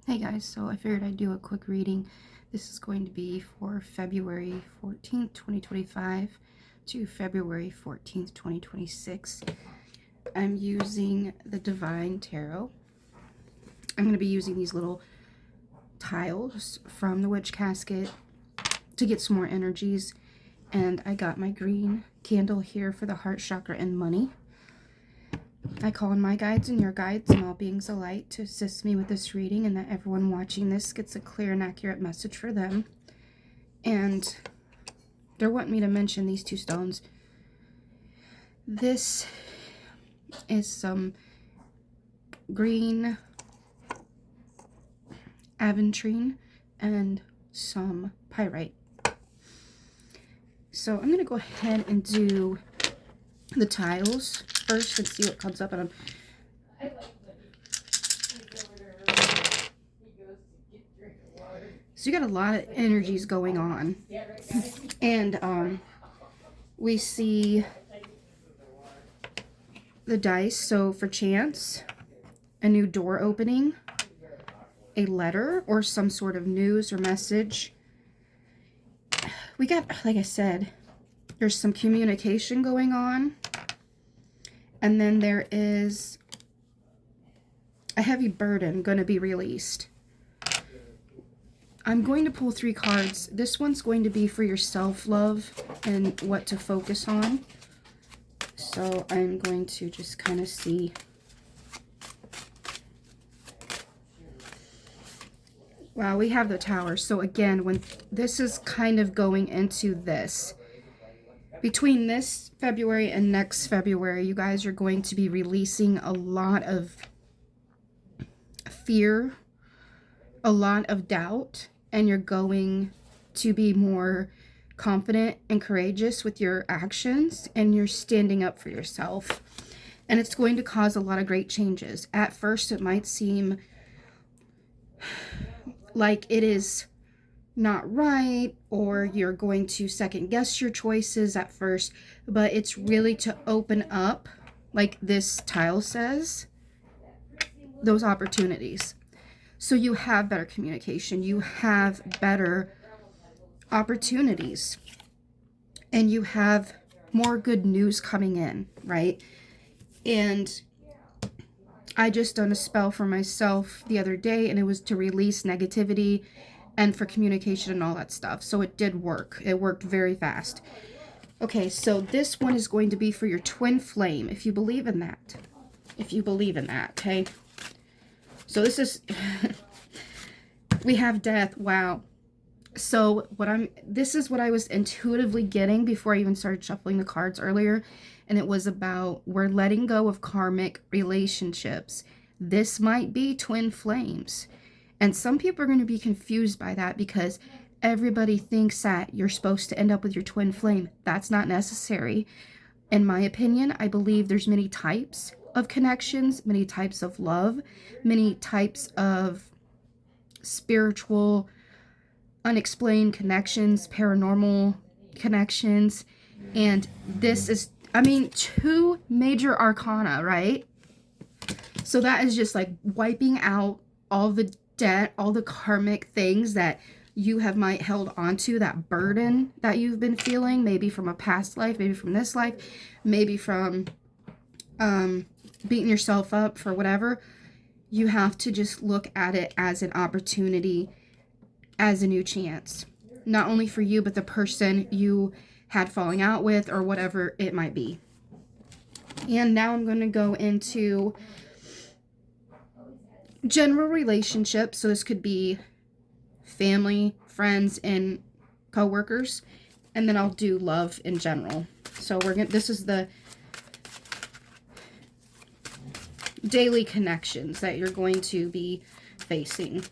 Hey guys, so I figured I'd do a quick reading. This is going to be for February 14th, 2025 to February 14th, 2026. I'm using the Divine Tarot. I'm going to be using these little tiles from the Witch Casket to get some more energies. And I got my green candle here for the heart chakra and money. I call on my guides and your guides and all beings of light to assist me with this reading, and that everyone watching this gets a clear and accurate message for them. And they're wanting me to mention these two stones. This is some green aventurine and some pyrite. So I'm going to go ahead and do the tiles first and see what comes up. And so you got a lot of energies going on, and we see the dice. So for chance, a new door opening, a letter or some sort of news or message. We got, like I said, there's some communication going on. And then there is a heavy burden going to be released. I'm going to pull 3 cards. This one's going to be for your self-love and what to focus on. So I'm going to just kind of see. Wow, we have the Tower. So again, when this is kind of going into this. Between this February and next February, you guys are going to be releasing a lot of fear, a lot of doubt, and you're going to be more confident and courageous with your actions, and you're standing up for yourself. And it's going to cause a lot of great changes. At first, it might seem like it is not right, or you're going to second guess your choices at first, but it's really to open up, like this tile says, those opportunities. So you have better communication, you have better opportunities, and you have more good news coming in, right? And I just done a spell for myself the other day, and it was to release negativity and for communication and all that stuff. So it did work. It worked very fast. Okay, so this one is going to be for your twin flame, if you believe in that. If you believe in that, okay? So this is, we have death. Wow. So this is what I was intuitively getting before I even started shuffling the cards earlier. And it was about, we're letting go of karmic relationships. This might be twin flames. And some people are going to be confused by that because everybody thinks that you're supposed to end up with your twin flame. That's not necessary. In my opinion, I believe there's many types of connections, many types of love, many types of spiritual, unexplained connections, paranormal connections. And this is, I mean, 2 major arcana, right? So that is just like wiping out all the debt, all the karmic things that you have might held onto, that burden that you've been feeling, maybe from a past life, maybe from this life, maybe from beating yourself up for whatever. You have to just look at it as an opportunity, as a new chance, not only for you, but the person you had falling out with or whatever it might be. And now I'm going to go into general relationships. So this could be family, friends, and co-workers. And then I'll do love in general. So this is the daily connections that you're going to be facing.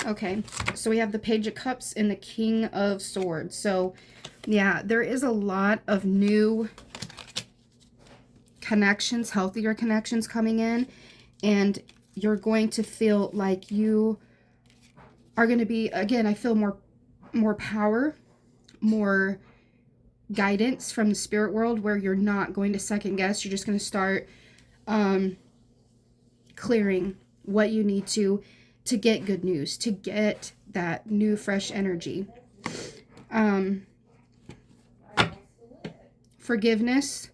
Okay, so we have the Page of Cups and the King of Swords. So, yeah, there is a lot of new connections, healthier connections coming in. And you're going to feel like you are going to be, again, I feel more power, more guidance from the spirit world, where you're not going to second guess. You're just going to start clearing what you need to get good news, to get that new fresh energy. Forgiveness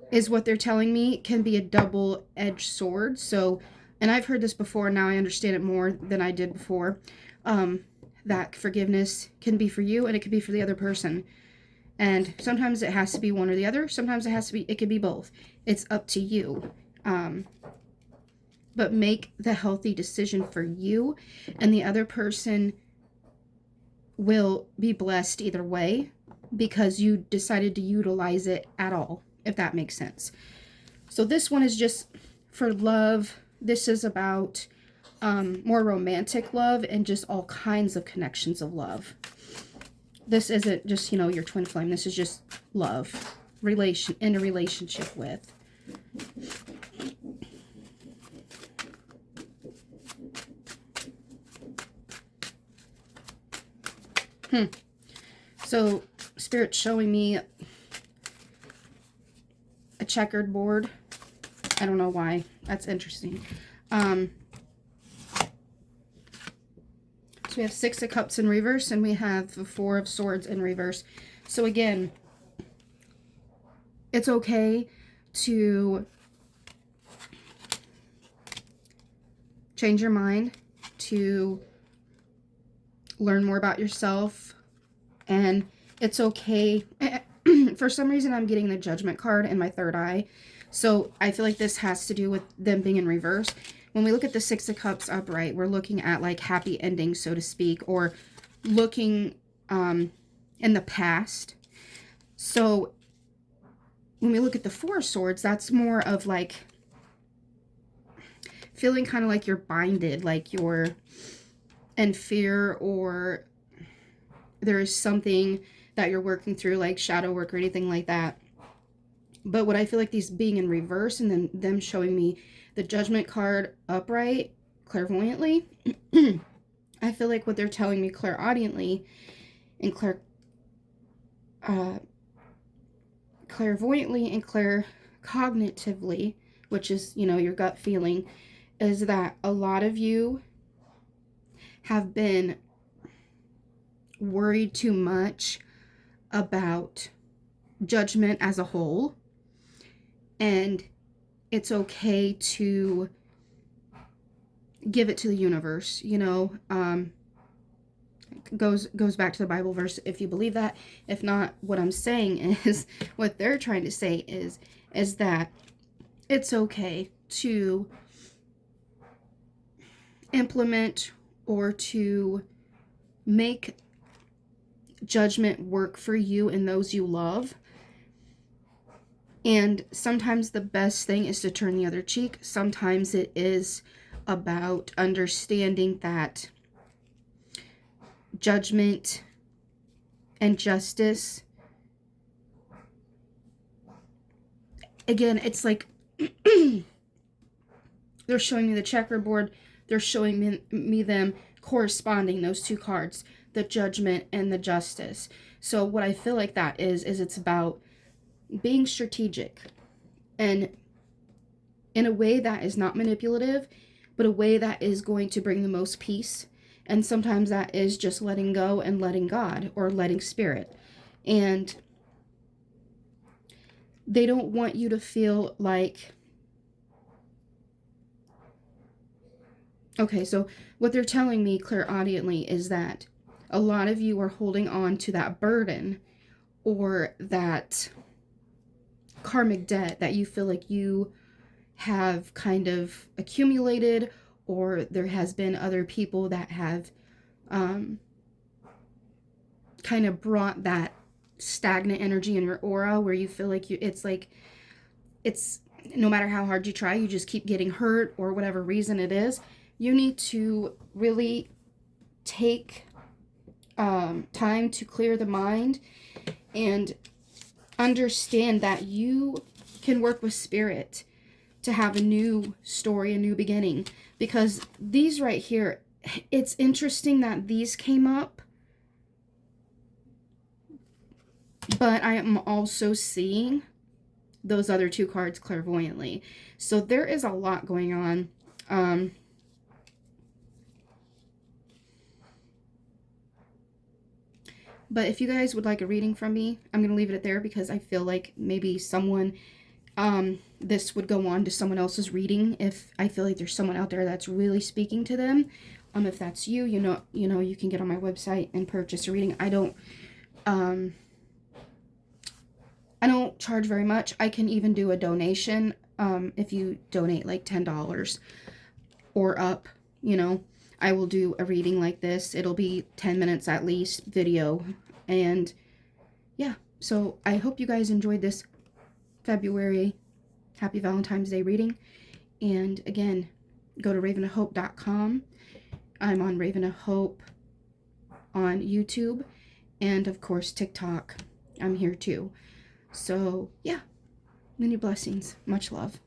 is what they're telling me can be a double-edged sword. So, and I've heard this before, now I understand it more than I did before. That forgiveness can be for you and it can be for the other person. And sometimes it has to be one or the other. Sometimes it can be both. It's up to you. But make the healthy decision for you, and the other person will be blessed either way because you decided to utilize it at all, if that makes sense. So this one is just for love. This is about more romantic love and just all kinds of connections of love. This isn't just, your twin flame. This is just love, in a relationship with. So Spirit's showing me a checkered board. I don't know why. That's interesting. So we have 6 of Cups in reverse, and we have the 4 of Swords in reverse. So again, it's okay to change your mind, to learn more about yourself, and it's okay. For some reason, I'm getting the Judgment card in my third eye, so I feel like this has to do with them being in reverse. When we look at the 6 of Cups upright, we're looking at like happy endings, so to speak, or looking in the past. So when we look at the 4 of Swords, that's more of like feeling kind of like you're binded, like you're in fear, or there is something that you're working through, like shadow work or anything like that. But what I feel like these being in reverse and then them showing me the Judgment card upright clairvoyantly, I feel like what they're telling me clairaudiently and clairvoyantly and claircognitively, which is, your gut feeling, is that a lot of you have been worried too much about judgment as a whole, and it's okay to give it to the universe. Goes back to the Bible verse if you believe that. If not, what I'm saying is, what they're trying to say is that it's okay to implement or to make judgment work for you and those you love. And sometimes the best thing is to turn the other cheek. Sometimes it is about understanding that judgment and justice, again, it's like they're showing me the checkerboard. They're showing me them corresponding, those 2 cards, the Judgment and the Justice. So what I feel like that is it's about being strategic, and in a way that is not manipulative, but a way that is going to bring the most peace. And sometimes that is just letting go and letting God, or letting Spirit. And they don't want you to feel like, okay, so what they're telling me clairaudiently is that a lot of you are holding on to that burden or that karmic debt that you feel like you have kind of accumulated, or there has been other people that have kind of brought that stagnant energy in your aura, where you feel like it's no matter how hard you try, you just keep getting hurt, or whatever reason it is. You need to really take time to clear the mind and understand that you can work with Spirit to have a new story, a new beginning. Because these right here, it's interesting that these came up but I am also seeing those other two cards clairvoyantly. So there is a lot going on. But if you guys would like a reading from me, I'm going to leave it there because I feel like maybe someone, this would go on to someone else's reading if I feel like there's someone out there that's really speaking to them. If that's you, you know, you can get on my website and purchase a reading. I don't charge very much. I can even do a donation, if you donate like $10 or up, you know, I will do a reading like this. It'll be 10 minutes at least video. And yeah, so I hope you guys enjoyed this February Happy Valentine's Day reading. And again, go to ravenofhope.com. I'm on Raven of Hope on YouTube, and of course TikTok. I'm here too. So yeah, many blessings. Much love.